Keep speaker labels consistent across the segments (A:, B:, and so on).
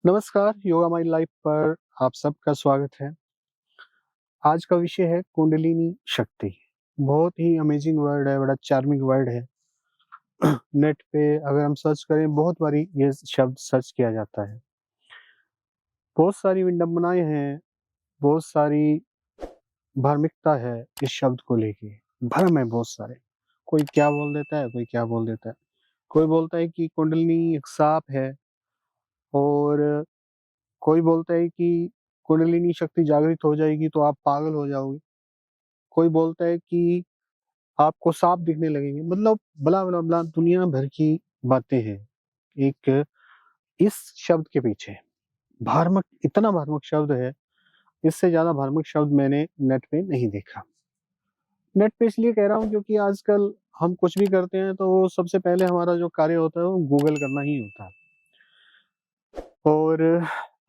A: नमस्कार, yoga my life पर आप सबका स्वागत है। आज का विषय है कुंडलिनी शक्ति। बहुत ही अमेजिंग वर्ड है, बड़ा चार्मिंग वर्ड है। नेट पे अगर हम सर्च करें बहुत बारी ये शब्द सर्च किया जाता है। बहुत सारी विडंबनाएं हैं, बहुत सारी धार्मिकता है इस शब्द को लेके। भ्रम है बहुत सारे। कोई क्या बोल देता है, कोई क्या बोल देता है। कोई बोलता है कि कुंडलिनी एक सांप है और कोई बोलता है कि कुंडलिनी शक्ति जागृत हो जाएगी तो आप पागल हो जाओगे। कोई बोलता है कि आपको सांप दिखने लगेंगे। मतलब बला बला बला दुनिया भर की बातें हैं एक इस शब्द के पीछे। भ्रामक, इतना भ्रामक शब्द है, इससे ज्यादा भ्रामक शब्द मैंने नेट पे नहीं देखा। नेट पे इसलिए कह रहा हूँ क्योंकि आजकल हम कुछ भी करते हैं तो सबसे पहले हमारा जो कार्य होता है वो गूगल करना ही होता है। और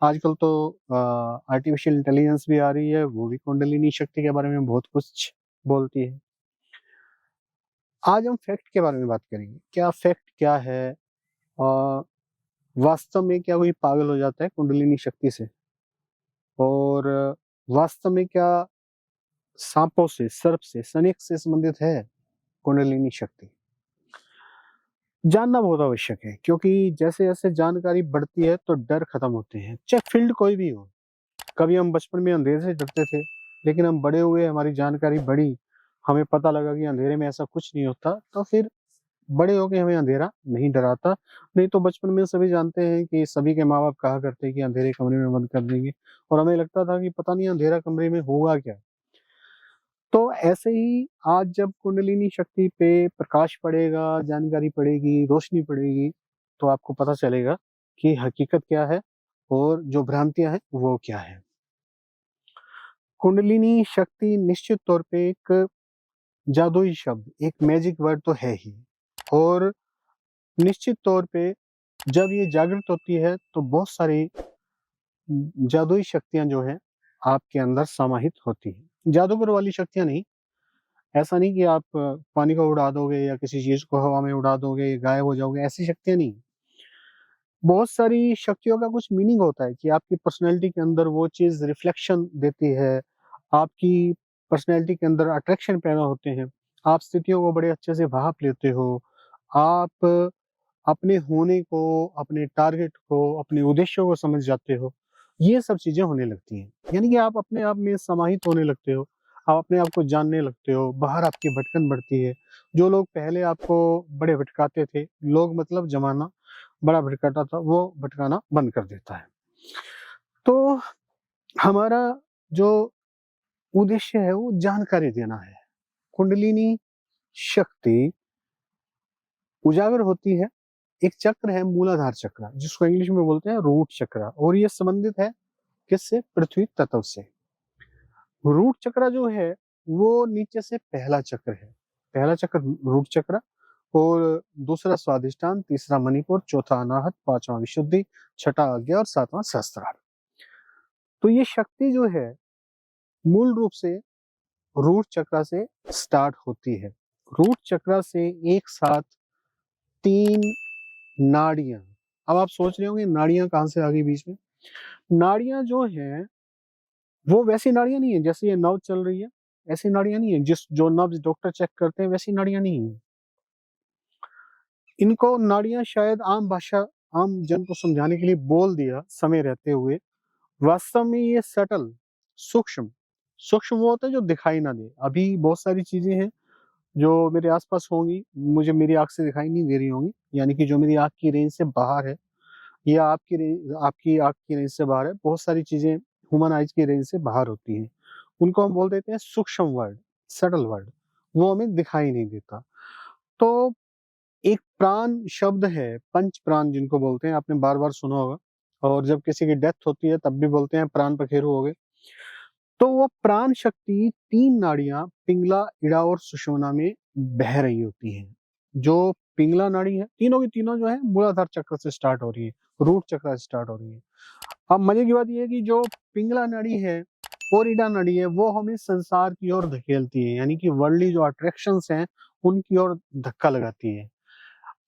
A: आजकल तो आर्टिफिशियल इंटेलिजेंस भी आ रही है, वो भी कुंडलिनी शक्ति के बारे में बहुत कुछ बोलती है। आज हम फैक्ट के बारे में बात करेंगे। क्या फैक्ट क्या है, और वास्तव में क्या कोई पागल हो जाता है कुंडलिनी शक्ति से, और वास्तव में क्या सांपों से, सर्प से, स्नेक से संबंधित है कुंडलिनी शक्ति। जानना बहुत आवश्यक है क्योंकि जैसे जैसे जानकारी बढ़ती है तो डर खत्म होते हैं, चाहे फील्ड कोई भी हो। कभी हम बचपन में अंधेरे से डरते थे, लेकिन हम बड़े हुए, हमारी जानकारी बढ़ी, हमें पता लगा कि अंधेरे में ऐसा कुछ नहीं होता, तो फिर बड़े होके हमें अंधेरा नहीं डराता। नहीं तो बचपन में सभी जानते हैं कि सभी के माँ बाप कहा करते हैं कि अंधेरे कमरे में बंद कर देंगे, और हमें लगता था कि पता नहीं अंधेरा कमरे में होगा क्या। तो ऐसे ही आज जब कुंडलिनी शक्ति पे प्रकाश पड़ेगा, जानकारी पड़ेगी, रोशनी पड़ेगी, तो आपको पता चलेगा कि हकीकत क्या है और जो भ्रांतियां हैं वो क्या है। कुंडलिनी शक्ति निश्चित तौर पे एक जादुई शब्द, एक मैजिक वर्ड तो है ही, और निश्चित तौर पे जब ये जागृत होती है तो बहुत सारी जादुई शक्तियां जो है आपके अंदर समाहित होती हैं। जादूगर वाली शक्तियां नहीं। ऐसा नहीं कि आप पानी को उड़ा दोगे या किसी चीज को हवा में उड़ा दोगे, गायब हो जाओगे, ऐसी शक्तियां नहीं। बहुत सारी शक्तियों का कुछ मीनिंग होता है कि आपकी पर्सनैलिटी के अंदर वो चीज रिफ्लेक्शन देती है, आपकी पर्सनैलिटी के अंदर अट्रैक्शन पैदा होते हैं, आप स्थितियों को बड़े अच्छे से भाप लेते हो, आप अपने होने को, अपने टारगेट को, अपने उद्देश्यों को समझ जाते हो। ये सब चीजें होने लगती हैं, यानी कि आप अपने आप में समाहित होने लगते हो, आप अपने आप को जानने लगते हो, बाहर आपकी भटकन बढ़ती है। जो लोग पहले आपको बड़े भटकाते थे, लोग मतलब जमाना बड़ा भटकाता था, वो भटकाना बंद कर देता है। तो हमारा जो उद्देश्य है वो जानकारी देना है। कुंडलिनी शक्ति उजागर होती है, एक चक्र है मूलाधार चक्र, जिसको इंग्लिश में बोलते हैं रूट चक्र, और ये संबंधित है किससे? पृथ्वी तत्व से। रूट चक्र जो है वो नीचे से पहला चक्र है। पहला चक्र रूट चक्र, और दूसरा स्वादिष्टान, तीसरा मणिपुर, चौथा अनाहत, पांचवा विशुद्धि, छठा आज्ञा और सातवां सहस्त्रार। तो ये शक्ति जो है मूल रूप से रूट चक्र से स्टार्ट होती है। रूट चक्र से एक साथ 3 नाड़ियां। अब आप सोच रहे होंगे नाड़ियां कहां से आ गई बीच में। नाड़ियां जो है वो वैसी नाड़ियां नहीं है जैसे ये नव चल रही है, ऐसी नाड़ियां नहीं है जिस जो नब्ज डॉक्टर चेक करते हैं, वैसी नाड़ियां नहीं है। इनको नाड़ियां शायद आम भाषा, आम जन को समझाने के लिए बोल दिया समय रहते हुए। वास्तव में ये सटल, सूक्ष्म, सूक्ष्म वो होता है जो दिखाई ना दे। अभी बहुत सारी चीजें हैं जो मेरे आसपास होंगी, मुझे मेरी आंख से दिखाई नहीं दे रही होंगी, यानी कि जो मेरी आंख की रेंज से बाहर है, या आपकी आंख की रेंज से बाहर है। बहुत सारी चीजें ह्यूमन आइज की रेंज से बाहर होती हैं, उनको हम बोल देते हैं सूक्ष्म वर्ड, सटल वर्ड, वो हमें दिखाई नहीं देता। तो एक प्राण शब्द है, पंच प्राण जिनको बोलते हैं, आपने बार बार सुना होगा, और जब किसी की डेथ होती है तब भी बोलते हैं प्राण पखेरु हो गए। तो वो प्राण शक्ति 3 नाड़ियां पिंगला, इड़ा और सुषुम्ना में बह रही होती हैं। जो पिंगला नाड़ी है, तीनों की तीनों जो है मूलाधार चक्र से स्टार्ट हो रही है, रूट चक्र से स्टार्ट हो रही है। अब मजे की बात यह है कि जो पिंगला नाड़ी है और इड़ा नाड़ी है वो हमें संसार की ओर धकेलती है, यानी कि वर्ल्डली जो अट्रैक्शंस हैं उनकी ओर धक्का लगाती है।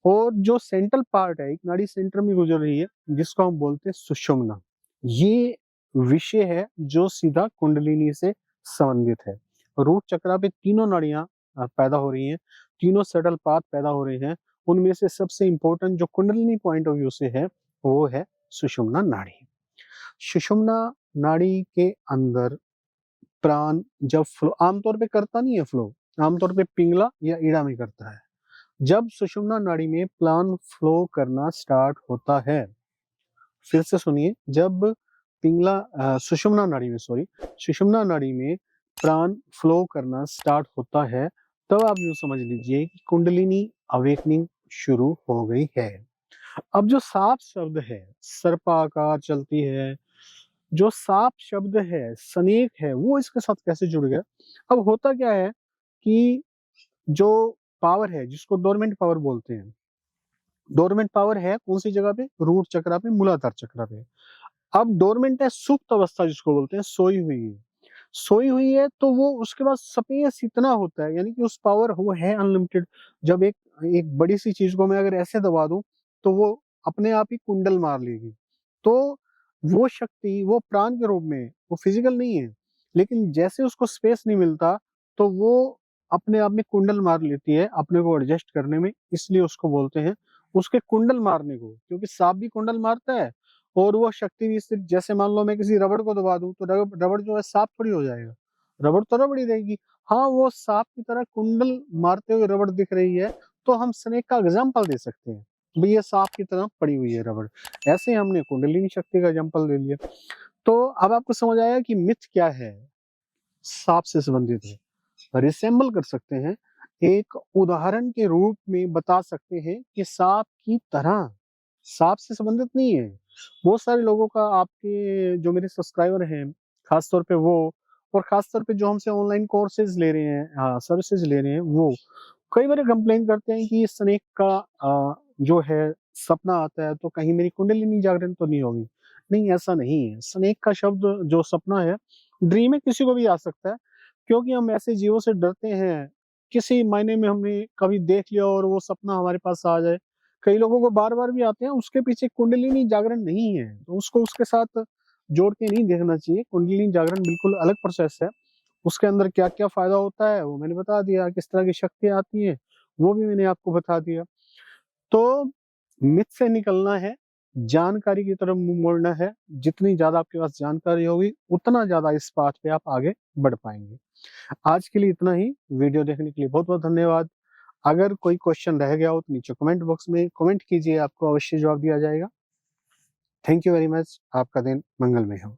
A: और जो सेंट्रल पार्ट है, एक नाड़ी सेंटर में गुजर रही है, जिसको हम बोलते हैं सुषुम्ना। ये विषय है जो सीधा कुंडलिनी से संबंधित है। रूट चक्रा पे तीनों नाड़ियां पैदा हो रही हैं, तीनों सटल पाथ पैदा हो रहे हैं। उनमें से सबसे इंपॉर्टेंट जो कुंडलिनी पॉइंट ऑफ व्यू से है वो है सुषुम्ना नाड़ी। सुषुम्ना नाड़ी के अंदर प्राण जब फ्लो आमतौर पे करता नहीं है, फ्लो आमतौर पे पिंगला या ईड़ा में करता है। जब सुषुम्ना नाड़ी में प्राण फ्लो करना स्टार्ट होता है, फिर से सुनिए, जब सुषुम्ना नाड़ी में सुषुम्ना नाड़ी में प्राण फ्लो करना स्टार्ट होता है, तब आप यूं समझ लीजिए कि कुंडलिनी अवेकनिंग शुरू हो गई है। अब जो साप शब्द है, सर्पाकार चलती है, जो साप शब्द है, स्नेक है, वो इसके साथ कैसे जुड़ गया? अब होता क्या है कि जो पावर है, जिसको डोरमेंट पावर बोलते हैं, डोरमेंट पावर है कौन सी जगह पे? रूट चक्रा पे, मूलाधार चक्रा पे। अब डोरमेंट है सुप्त अवस्था जिसको बोलते हैं, सोई हुई है। सोई हुई है तो वो उसके बाद स्पेस इतना होता है, यानी कि उस पावर वो है अनलिमिटेड। जब एक एक बड़ी सी चीज को मैं अगर ऐसे दबा दूं तो वो अपने आप ही कुंडल मार लेगी। तो वो शक्ति वो प्राण के रूप में है, वो फिजिकल नहीं है, लेकिन जैसे उसको स्पेस नहीं मिलता तो वो अपने आप में कुंडल मार लेती है अपने को एडजस्ट करने में। इसलिए उसको बोलते हैं उसके कुंडल मारने को, क्योंकि सांप भी कुंडल मारता है। और वो शक्ति भी सिर्फ, जैसे मान लो मैं किसी रबड़ को दबा दूं तो रबड़ जो है सांप थोड़ी हो जाएगा, रबड़ तो रबड़ ही रहेगी। हाँ, वो सांप की तरह कुंडल मारते हुए रबड़ दिख रही है, तो हम स्नेक का एग्जाम्पल दे सकते हैं, भाई ये सांप की तरह पड़ी हुई है रबड़। ऐसे ही हमने कुंडलिनी शक्ति का एग्जाम्पल दे लिया। तो अब आपको समझ आया कि मिथ क्या है, सांप से संबंधित है। रिसेंबल कर सकते हैं, एक उदाहरण के रूप में बता सकते हैं कि सांप की तरह, सांप से संबंधित नहीं है। बहुत सारे लोगों का, आपके जो मेरे सब्सक्राइबर हैं खासतौर पे वो, और खासतौर पे जो हमसे ऑनलाइन कोर्सेज ले रहे हैं, हाँ सर्विसेज ले रहे हैं, वो कई बार कंप्लेन करते हैं कि स्नेक का जो है सपना आता है तो कहीं मेरी कुंडलिनी जागरण तो नहीं होगी। नहीं, ऐसा नहीं है। स्नेक का शब्द जो सपना है, ड्रीम में किसी को भी आ सकता है, क्योंकि हम ऐसे जीवों से डरते हैं। किसी मायने में हमने कभी देख लिया और वो सपना हमारे पास आ जाए, कई लोगों को बार बार भी आते हैं, उसके पीछे कुंडलिनी जागरण नहीं है, तो उसको उसके साथ जोड़ के नहीं देखना चाहिए। कुंडलिनी जागरण बिल्कुल अलग प्रोसेस है। उसके अंदर क्या क्या फायदा होता है वो मैंने बता दिया, किस तरह की शक्तियां आती हैं वो भी मैंने आपको बता दिया। तो मिथ से निकलना है, जानकारी की तरफ मुंह मोड़ना है। जितनी ज्यादा आपके पास जानकारी होगी उतना ज्यादा इस पाथ पे आप आगे बढ़ पाएंगे। आज के लिए इतना ही। वीडियो देखने के लिए बहुत बहुत धन्यवाद। अगर कोई क्वेश्चन रह गया हो तो नीचे कमेंट बॉक्स में कमेंट कीजिए, आपको अवश्य जवाब दिया जाएगा। Thank you very much. आपका दिन मंगलमय हो।